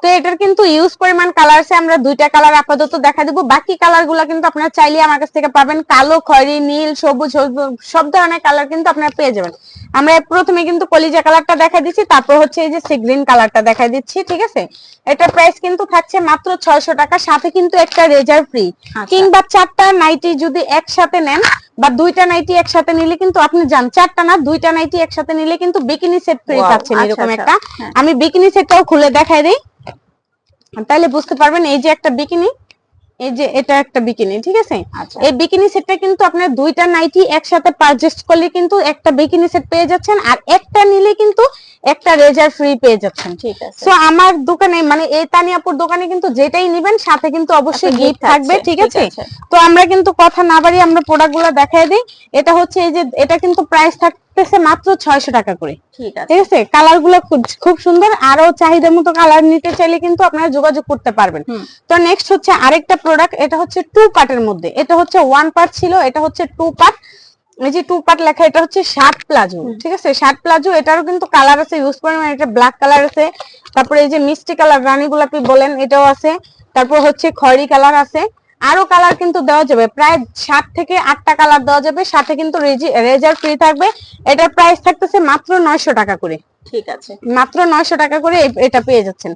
তো এটার কিন্তু ইউজ পরিমাণ কালার আছে, আমরা দুইটা কালার আপাতত দেখা দিব, বাকি কালার গুলা কিন্তু আপনারা চাইলে আমার কাছ থেকে পাবেন, কালো, খয়েরি, নীল, সবুজ, সব ধরনের কালার কিন্তু আপনারা পেয়ে যাবেন। আমরা প্রথমে কিন্তু কলিজা কালারটা দেখা দিচ্ছি, তারপর হচ্ছে এই যে সি গ্রিন কালারটা দেখা দিচ্ছি, ঠিক আছে। এটা প্রাইস কিন্তু থাকছে মাত্র 600 টাকা, সাথে কিন্তু একটা রেজার ফ্রি। কিংবা 4টা নাইটি যদি একসাথে নেন বা 2টা নাইটি একসাথে নিলে কিন্তু আপনি জান 4টা না 2টা নাইটি একসাথে নিলে কিন্তু বিকিনি সেট ফ্রি পাচ্ছেন এরকম একটা। আমি বিকিনি সেটটাও খুলে দেখাই দেই, তাহলে বুঝতে পারবেন। এই যে একটা বিকিনি, এই যে এটা একটা বিকিনি, ঠিক আছে। এই বিকিনি সেটটা কিন্তু আপনার 2টা নাইটি একসাথে পারচেজ করলে কিন্তু একটা বিকিনি সেট পেয়ে যাচ্ছেন, আর একটা নিলে কিন্তু একটা রেজার ফ্রি পেয়ে যাচ্ছেন, ঠিক আছে। সো আমার দোকানে মানে এই তানিয়াপুর দোকানে কিন্তু যেটাই নেবেন সাথে কিন্তু অবশ্যই গিফট থাকবে, ঠিক আছে। তো আমরা কিন্তু কথা না বাড়িয়ে আমরা প্রোডাক্টগুলো দেখাই দিই। এটা হচ্ছে এই যে এটা কিন্তু প্রাইস থাকতেছে মাত্র 600 টাকা করে, ঠিক আছে। কালারগুলো খুব সুন্দর, আরো চাহিদা মতো কালার নিতে চাইলে কিন্তু আপনারা যোগাযোগ করতে পারবেন। তো নেক্সট হচ্ছে আরেকটা প্রোডাক্ট, এটা হচ্ছে 2 পার্টের মধ্যে, এটা হচ্ছে 1 পার্ট ছিল, এটা হচ্ছে 2 পার্ট। এই যে 2 পার্ট লেখা, এটা হচ্ছে শার্ট প্লাজো, ঠিক আছে। শার্ট প্লাজো, এটারও কিন্তু কালার আছে ইউজ পরিমাণ, এটা ব্ল্যাক কালার আছে, তারপরে এই যে মিষ্টি কালার রানী গোলাপি বলেন এটাও আছে, তারপর হচ্ছে খয়েরি কালার আছে, আরো কালার কিন্তু দেওয়া যাবে, প্রায় 7 থেকে 8টা কালার দেওয়া যাবে, সাথে কিন্তু রেজার ফ্রি থাকবে। এটার প্রাইস থাকতেছে মাত্র 900 টাকা করে, ঠিক আছে, মাত্র 900 টাকা করে এটা পেয়ে যাচ্ছেন।